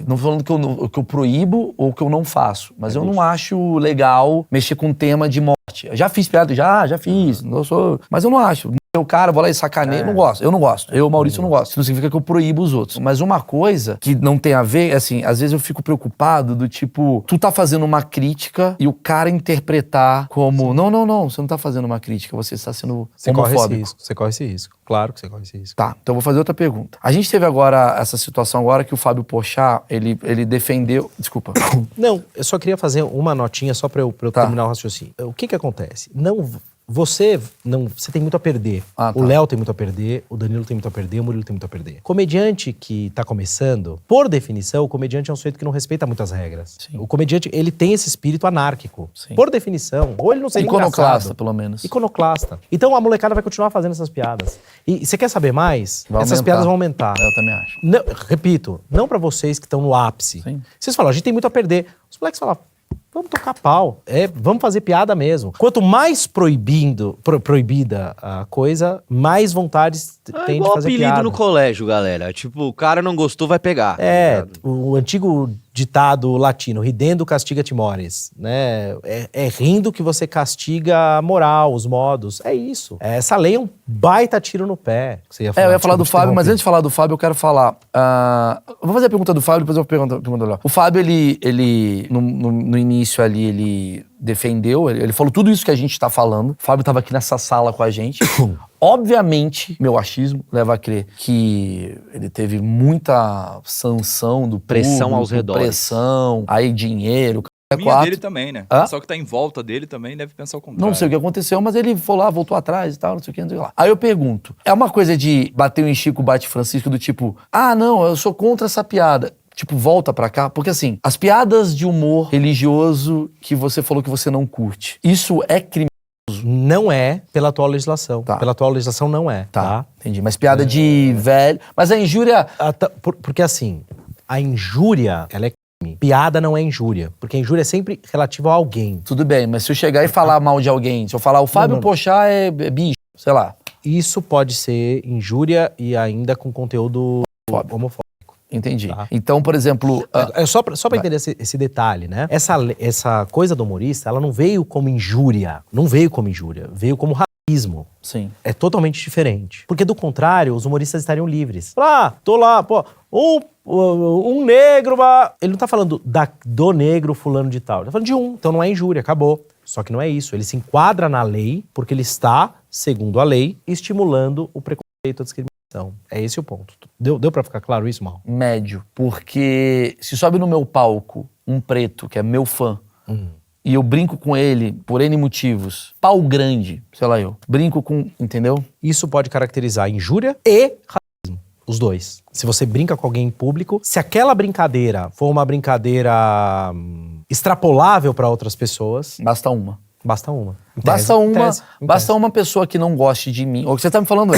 Não tô falando que eu proíbo ou que eu não faço, mas eu não acho legal mexer com tema de morte. Eu já fiz piada, já fiz, mas eu não acho. O cara, vou lá e sacaneio, eu não gosto. Eu, Maurício, não gosto. Isso não significa que eu proíbo os outros. Mas uma coisa que não tem a ver, assim, às vezes eu fico preocupado do tipo, tu tá fazendo uma crítica e o cara interpretar como, não, você não tá fazendo uma crítica, você está sendo homofóbico. Você corre esse risco. Claro que você corre esse risco. Tá, então eu vou fazer outra pergunta. A gente teve agora essa situação agora que o Fábio Porchat, ele defendeu... Desculpa. Não, eu só queria fazer uma notinha só pra eu terminar o raciocínio. O que acontece? Você tem muito a perder. O Léo tem muito a perder, o Danilo tem muito a perder, o Murilo tem muito a perder. Comediante que tá começando, por definição, o comediante é um sujeito que não respeita muitas regras. Sim. O comediante, ele tem esse espírito anárquico. Sim. Por definição. Ou ele não seria iconoclasta, pelo menos. Iconoclasta. Então a molecada vai continuar fazendo essas piadas. E você quer saber mais? Essas piadas vão aumentar. Eu também acho. Não, repito, não pra vocês que estão no ápice. Sim. Vocês falam, a gente tem muito a perder. Os moleques falam, vamos tocar pau. Vamos fazer piada mesmo. Quanto mais proibida a coisa, mais vontade tem de fazer piada. Igual apelido no colégio, galera. Tipo, o cara não gostou, vai pegar. O antigo ditado latino, ridendo castiga timores, né? É rindo que você castiga a moral, os modos. É isso. Essa lei é um baita tiro no pé. Você ia falar, eu ia falar do Fábio, mas antes de falar do Fábio, eu quero falar... vou fazer a pergunta do Fábio, depois eu vou perguntar do Léo. O Fábio, ele no início ali, ele defendeu, ele falou tudo isso que a gente tá falando. O Fábio tava aqui nessa sala com a gente. Obviamente, meu achismo leva a crer que ele teve muita sanção do pressão público, aos redores. Pressão, aí dinheiro. Dele também, né? O pessoal que tá em volta dele também deve pensar o contrário. Não sei o que aconteceu, mas ele foi lá, voltou atrás e tal, não sei o que, não sei o que lá. Aí eu pergunto, é uma coisa de bater em Chico, bate Francisco, do tipo, não, eu sou contra essa piada. Tipo, volta pra cá. Porque assim, as piadas de humor religioso que você falou que você não curte, isso é crime? Não é pela atual legislação. Tá. Pela atual legislação não é. Tá. Entendi. Mas piada de velho... Mas a injúria... Porque assim, a injúria, ela é crime. Piada não é injúria. Porque a injúria é sempre relativa a alguém. Tudo bem, mas se eu chegar e falar mal de alguém, se eu falar o Fábio Porchat é bicho, sei lá. Isso pode ser injúria e ainda com conteúdo homofóbico. Entendi. Tá. Então, por exemplo... Só pra entender esse detalhe, né? Essa coisa do humorista, ela não veio como injúria. Não veio como injúria. Veio como racismo. Sim. É totalmente diferente. Porque, do contrário, os humoristas estariam livres. Tô lá, pô... Um negro... Ele não tá falando do negro fulano de tal. Ele tá falando de um. Então não é injúria, acabou. Só que não é isso. Ele se enquadra na lei porque ele está, segundo a lei, estimulando o preconceito, a discriminação. É esse o ponto. Deu pra ficar claro isso, Mal? Médio. Porque se sobe no meu palco um preto, que é meu fã, e eu brinco com ele por N motivos, pau grande, sei lá brinco com... Entendeu? Isso pode caracterizar injúria e racismo. Os dois. Se você brinca com alguém em público, se aquela brincadeira for uma brincadeira extrapolável pra outras pessoas... Basta uma. Basta uma pessoa que não goste de mim. O que você tá me falando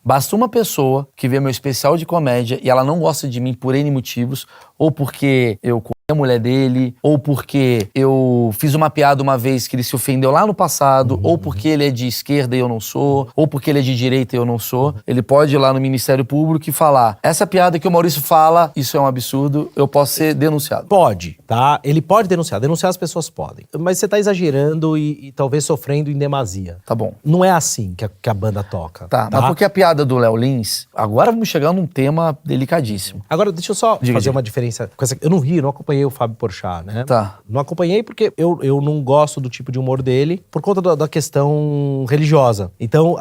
basta uma pessoa que vê meu especial de comédia e ela não gosta de mim por N motivos, ou porque eu comi a mulher dele, ou porque eu fiz uma piada uma vez que ele se ofendeu lá no passado, ou porque ele é de esquerda e eu não sou, ou porque ele é de direita e eu não sou. Ele pode ir lá no Ministério Público e falar, essa piada que o Maurício fala, isso é um absurdo, eu posso ser denunciado. Pode, tá? Ele pode denunciar as pessoas podem. Mas você tá exagerando e talvez sofrendo em demasia. Tá bom. Não é assim que a banda toca. Tá, mas porque a piada do Léo Lins, agora vamos chegar num tema delicadíssimo. Agora, deixa eu só fazer uma diferença. Eu não não acompanhei o Fábio Porchat, né? Tá. Não acompanhei porque eu não gosto do tipo de humor dele por conta da questão religiosa. Então,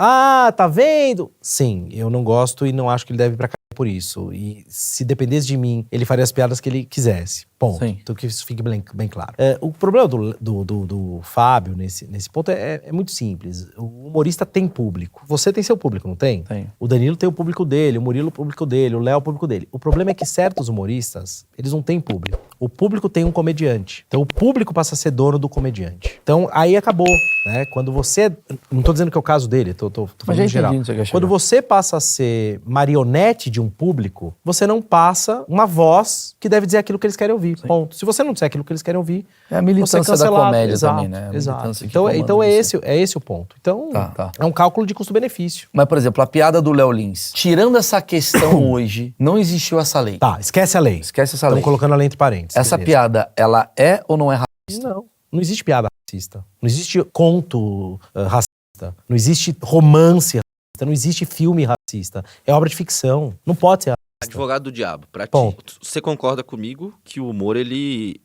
tá vendo? Sim, eu não gosto e não acho que ele deve ir pra cá por isso. E se dependesse de mim, ele faria as piadas que ele quisesse. Ponto. Sim. Então que isso fique bem claro. O problema do Fábio nesse ponto é muito simples. O humorista tem público. Você tem seu público, não tem? Tem. O Danilo tem o público dele, o Murilo o público dele, o Léo o público dele. O problema é que certos humoristas, eles não têm público. O público tem um comediante. Então o público passa a ser dono do comediante. Então aí acabou. né? Quando você... Não tô dizendo que é o caso dele, tô falando em geral. Quando você passa a ser marionete de um público, você não passa uma voz que deve dizer aquilo que eles querem ouvir. Sim. Ponto. Se você não disser aquilo que eles querem ouvir, é a militância você é da comédia exato, também, né? Exato. Então é esse o ponto. Então, é um cálculo de custo-benefício. Mas, por exemplo, a piada do Léo Lins. Tirando essa questão hoje, não existiu essa lei. Tá, esquece a lei. Esquece essa lei. Estamos colocando a lei entre parênteses. Essa piada, ela é ou não é racista? Não existe piada racista. Não existe conto racista. Não existe romance racista. Não existe filme racista. É obra de ficção. Não pode ser racista. Advogado do diabo, pra ti, Ponto. você concorda comigo que o humor, ele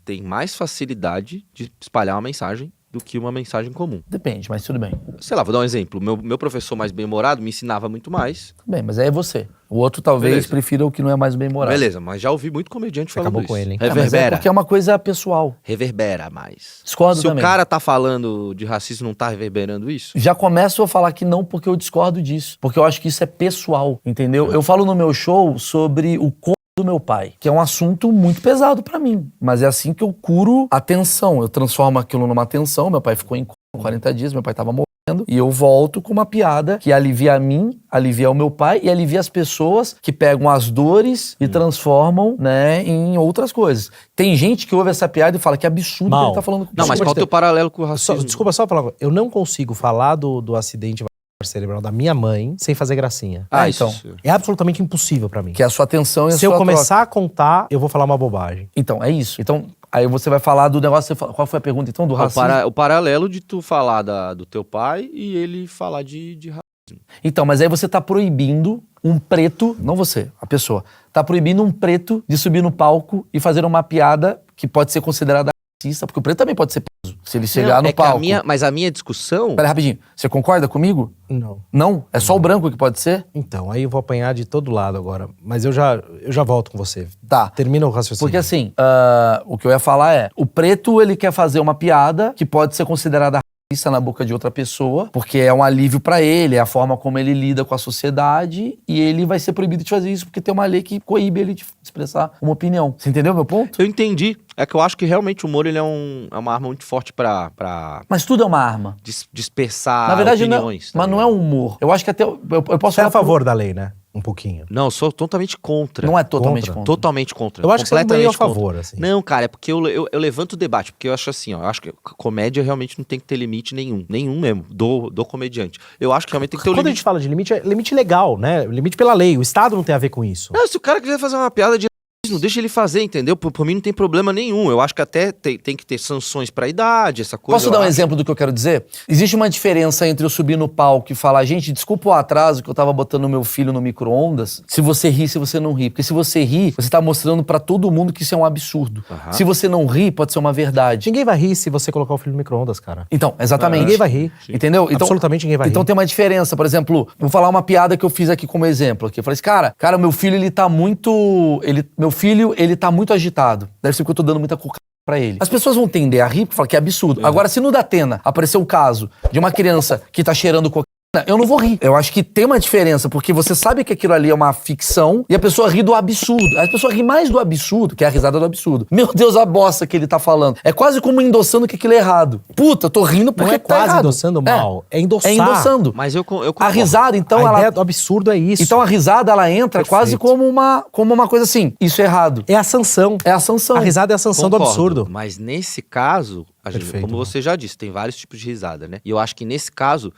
tem mais facilidade de espalhar uma mensagem do que uma mensagem comum? Depende, mas tudo bem. Sei lá, vou dar um exemplo. Meu professor mais bem-humorado me ensinava muito mais. Tudo bem, mas aí é você. O outro talvez prefira o que não é mais bem-humorado. Beleza, mas já ouvi muito comediante falando acabou isso. Com ele, hein? Reverbera. Mas é porque é uma coisa pessoal. Reverbera mais. Discordo Se também. o cara tá falando de racismo, não tá reverberando isso? Já começo a falar que não porque eu discordo disso. Porque eu acho que isso é pessoal, entendeu? Eu falo no meu show sobre o corpo do meu pai, que é um assunto muito pesado pra mim. Mas é assim que eu curo a tensão. Eu transformo aquilo numa tensão. Meu pai ficou em 40 dias, meu pai tava morrendo. E eu volto com uma piada que alivia a mim, alivia o meu pai e alivia as pessoas que pegam as dores e transformam, né, em outras coisas. Tem gente que ouve essa piada e fala que absurdo que ele tá falando com Não, mas qual é o teu paralelo com o racismo? Desculpa só falar. Eu não consigo falar do acidente cerebral da minha mãe sem fazer gracinha. Então. É absolutamente impossível pra mim. Que é a sua atenção e a Se sua eu começar troca. a contar, eu vou falar uma bobagem. Então, é isso. Então, aí você vai falar do negócio, qual foi a pergunta então do racismo? O paralelo de tu falar do teu pai e ele falar de racismo. Então, mas aí você tá proibindo um preto, não você, a pessoa, tá proibindo um preto de subir no palco e fazer uma piada que pode ser considerada racista, porque o preto também pode ser preso, se ele chegar no palco. Mas a minha discussão... Pera aí, rapidinho, você concorda comigo? Não. Não? É só o branco que pode ser? Então, aí eu vou apanhar de todo lado agora. Mas eu já volto com você. Tá. Termina o raciocínio. Porque assim, o que eu ia falar é, o preto ele quer fazer uma piada que pode ser considerada racista na boca de outra pessoa, porque é um alívio pra ele, é a forma como ele lida com a sociedade, e ele vai ser proibido de fazer isso porque tem uma lei que coíbe ele de expressar uma opinião. Você entendeu meu ponto? Eu entendi. É que eu acho que realmente o humor ele é uma arma muito forte pra Mas tudo é uma arma. dispersar Na verdade, opiniões. mas não é um humor. Eu acho que até... Eu posso Você é a falar favor da lei, né? Um pouquinho. Não, eu sou totalmente contra. Não é totalmente Contra? contra. Totalmente contra. Eu acho que você é meio a contra. favor, assim. Não, cara, é porque eu levanto o debate, porque eu acho assim, ó, eu acho que comédia realmente não tem que ter limite nenhum mesmo, do comediante. Eu acho que realmente tem que ter um Quando a limite. gente fala de limite, é limite legal, né? Limite pela lei. O Estado não tem a ver com isso. Não, se o cara quiser fazer uma piada de racismo, deixa ele fazer, entendeu? Por mim não tem problema nenhum. Eu acho que até tem que ter sanções pra idade, essa coisa. Posso dar um exemplo do que eu quero dizer? Existe uma diferença entre eu subir no palco e falar, gente, desculpa o atraso que eu tava botando meu filho no micro-ondas, se você ri, se você não ri. Porque se você ri, você tá mostrando pra todo mundo que isso é um absurdo. Aham. Se você não ri, pode ser uma verdade. Ninguém vai rir se você colocar o filho no micro-ondas, cara. Então, exatamente. Ninguém vai rir. Entendeu? Então, Absolutamente ninguém vai então rir. tem uma diferença. Por exemplo, vou falar uma piada que eu fiz aqui como exemplo. Aqui. Eu falei assim, cara, meu filho, ele tá muito... Meu filho, ele tá muito agitado. Deve ser porque eu tô dando muita cocaína pra ele. As pessoas vão tender a rir porque falam que é absurdo. Agora, se no Datena aparecer o caso de uma criança que tá cheirando cocaína, eu não vou rir. Eu acho que tem uma diferença, porque você sabe que aquilo ali é uma ficção e a pessoa ri do absurdo. A pessoa ri mais do absurdo, que é a risada do absurdo. Meu Deus, a bosta que ele tá falando. É quase como endossando que aquilo é errado. Puta, eu tô rindo porque Não é tá quase errado. endossando mal. É endossar. É endossando. Mas eu A concordo. risada, então, a ela... ideia do absurdo é isso. Então a risada, ela entra Perfeito. quase como uma coisa assim, isso é errado. É a sanção. É a sanção. A risada é a sanção do Concordo, absurdo. Mas nesse caso, Perfeito. como você já disse, tem vários tipos de risada, né? E eu acho que nesse caso,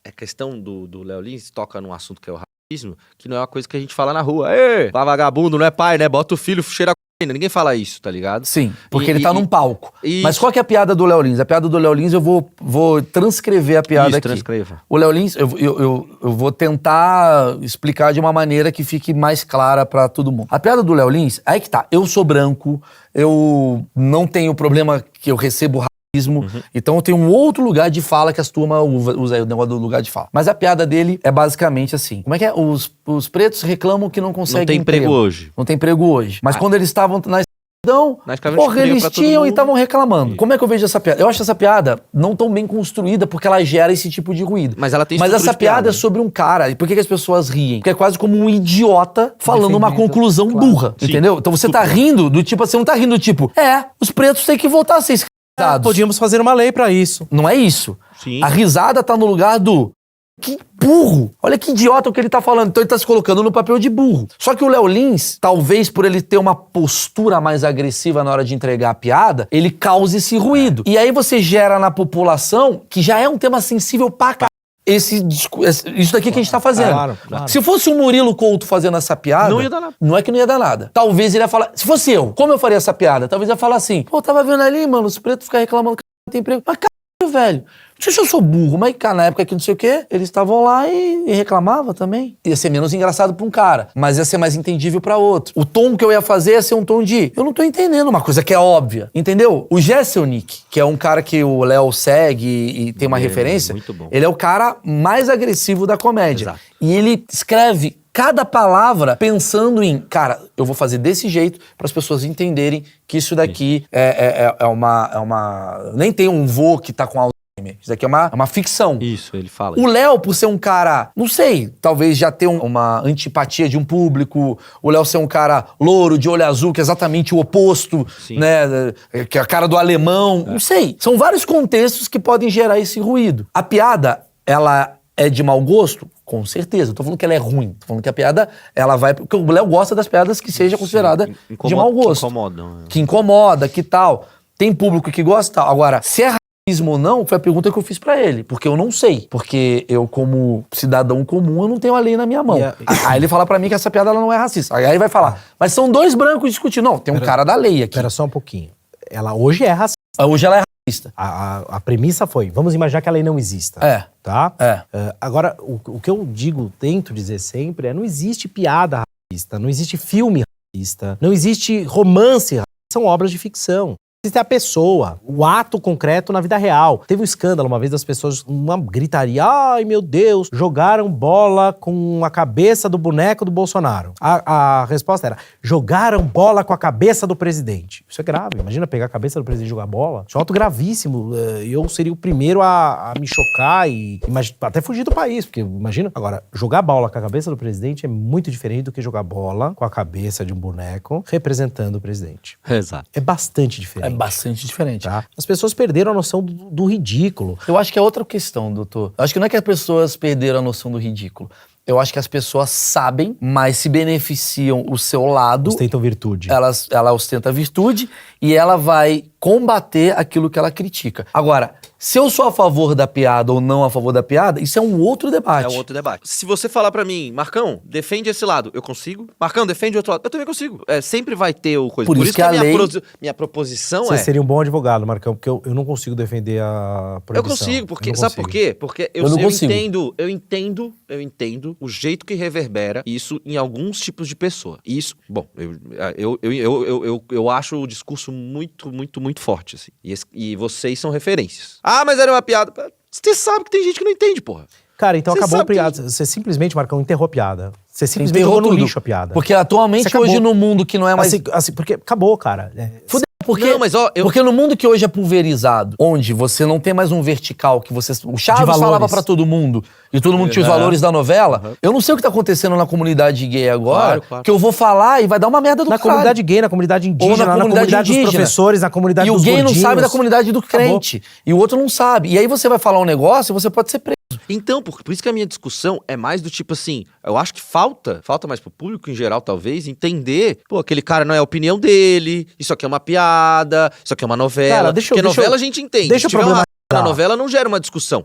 a questão do Léo Lins toca num assunto que é o racismo, que não é uma coisa que a gente fala na rua. Ê, vagabundo, não é pai, né? Bota o filho, cheira a cocaína. Ninguém fala isso, tá ligado? Sim, porque ele tá num palco. Isso. Mas qual que é a piada do Léo Lins? A piada do Léo Lins, eu vou transcrever a piada Isso, aqui. transcreva. O Léo Lins, eu vou tentar explicar de uma maneira que fique mais clara pra todo mundo. A piada do Léo Lins, aí que tá, eu sou branco, eu não tenho problema que eu recebo racismo, então eu tenho um outro lugar de fala que as turmas usam aí, o negócio do lugar de fala. Mas a piada dele é basicamente assim, como é que é? Os pretos reclamam que não conseguem Não tem emprego hoje. Não tem emprego hoje. Mas quando eles estavam na escravidão, Na escravidão porra, tinha eles pra todo tinham e mundo. estavam reclamando. Como é que eu vejo essa piada? Eu acho essa piada não tão bem construída porque ela gera esse tipo de ruído. Mas ela tem Mas estrutura essa de piada piada. é sobre um cara. E por que as pessoas riem? Porque é quase como um idiota falando uma Defendendo, conclusão claro. burra. Sim. Entendeu? Então você tá rindo do tipo, você não tá rindo do tipo, os pretos têm que voltar a ser escravos. Podíamos fazer uma lei pra isso. Não é isso. Sim. A risada tá no lugar do... Que burro! Olha que idiota o que ele tá falando. Então ele tá se colocando no papel de burro. Só que o Léo Lins, talvez por ele ter uma postura mais agressiva na hora de entregar a piada, ele causa esse ruído. E aí você gera na população, que já é um tema sensível pra caralho, isso daqui que a gente tá fazendo. Claro. Se fosse o Murilo Couto fazendo essa piada... Não ia dar nada. Não é que não ia dar nada. Talvez ele ia falar... Se fosse eu, como eu faria essa piada? Talvez eu ia falar assim... Pô, tava vendo ali, mano, os pretos ficam reclamando que não tem emprego. Mas caralho, velho... Não sei se eu sou burro, mas cara, na época que não sei o quê, eles estavam lá e reclamavam também. Ia ser menos engraçado pra um cara, mas ia ser mais entendível pra outro. O tom que eu ia fazer ia ser um tom de... Eu não tô entendendo uma coisa que é óbvia, entendeu? O Jesselnick, que é um cara que o Léo segue e tem uma referência, muito bom. ele é o cara mais agressivo da comédia. Exato. E ele escreve cada palavra pensando em, cara, eu vou fazer desse jeito para as pessoas entenderem que isso daqui é uma... Nem tem um vô que tá com Alzheimer. Isso daqui é uma ficção. Isso, ele fala. O Léo, por ser um cara, não sei, talvez já ter uma antipatia de um público, o Léo ser um cara louro, de olho azul, que é exatamente o oposto, Sim. né? Que é a cara do alemão, não sei. São vários contextos que podem gerar esse ruído. A piada, ela é de mau gosto? Com certeza. Não tô falando que ela é ruim. Tô falando que a piada, ela vai... Porque o Léo gosta das piadas que seja considerada de mau gosto. Que incomodam. Que incomoda, que tal. Tem público que gosta, tal. Agora, se é racismo ou não, foi a pergunta que eu fiz pra ele. Porque eu não sei. Porque eu, como cidadão comum, eu não tenho a lei na minha mão. Aí ele fala pra mim que essa piada ela não é racista. Aí ele vai falar, mas são dois brancos discutindo. Não, tem um cara da lei aqui. Espera só um pouquinho. Ela hoje é racista. Hoje ela é racista. A premissa foi, vamos imaginar que a lei não exista. É. Tá? É. Agora, o que eu digo, tento dizer sempre, não existe piada racista, não existe filme racista, não existe romance racista, são obras de ficção. Existe a pessoa, o ato concreto na vida real. Teve um escândalo uma vez das pessoas, uma gritaria, ai meu Deus, jogaram bola com a cabeça do boneco do Bolsonaro. A resposta era, jogaram bola com a cabeça do presidente. Isso é grave, imagina pegar a cabeça do presidente e jogar bola. Isso é um ato gravíssimo. Eu seria o primeiro a me chocar e até fugir do país, porque imagina. Agora, jogar bola com a cabeça do presidente é muito diferente do que jogar bola com a cabeça de um boneco representando o presidente. Exato. É bastante diferente. É bastante diferente. Tá? As pessoas perderam a noção do ridículo. Eu acho que é outra questão, doutor. Eu acho que não é que as pessoas perderam a noção do ridículo. Eu acho que as pessoas sabem, mas se beneficiam o seu lado. Ostentam virtude. Ela ostenta virtude e ela vai combater aquilo que ela critica. Agora, se eu sou a favor da piada ou não a favor da piada, isso é um outro debate. É um outro debate. Se você falar pra mim, Marcão, defende esse lado, eu consigo. Marcão, defende o outro lado, eu também consigo. Sempre vai ter o coisa. Por isso que a lei... minha proposição Você seria um bom advogado, Marcão, porque eu não consigo defender a proibição. Eu consigo, porque... Eu não Sabe consigo. por quê? Porque eu não consigo. entendo o jeito que reverbera isso em alguns tipos de pessoa. Isso, bom, eu acho o discurso muito forte, assim. E vocês são referências. Ah, mas era uma piada. Você sabe que tem gente que não entende, porra. Cara, então Você acabou a sabe piada. Você simplesmente, Marcão, enterrou a piada. Você simplesmente Enterrou jogou no tudo. lixo a piada. Porque atualmente, Você acabou. hoje, no mundo que não é mais... Assim, porque acabou, cara. Fudeu, porque, Não, mas, ó, porque no mundo que hoje é pulverizado, onde você não tem mais um vertical que você... O Chaves valores. falava pra todo mundo e todo mundo tinha os valores da novela. Eu não sei o que tá acontecendo na comunidade gay agora, Claro. que eu vou falar e vai dar uma merda do Na caralho. comunidade gay, na comunidade indígena, Ou na comunidade dos indígena. professores, na comunidade E o dos gay não gordinhos. sabe da comunidade do crente. E o outro não sabe. E aí você vai falar um negócio e você pode ser preso. Então, por isso que a minha discussão é mais do tipo assim, eu acho que falta mais pro público em geral, talvez, entender, pô, aquele cara não é a opinião dele, isso aqui é uma piada, isso aqui é uma novela. Cara, Porque novela a gente entende. deixa Se tiver eu uma problematizar. na novela, não gera uma discussão.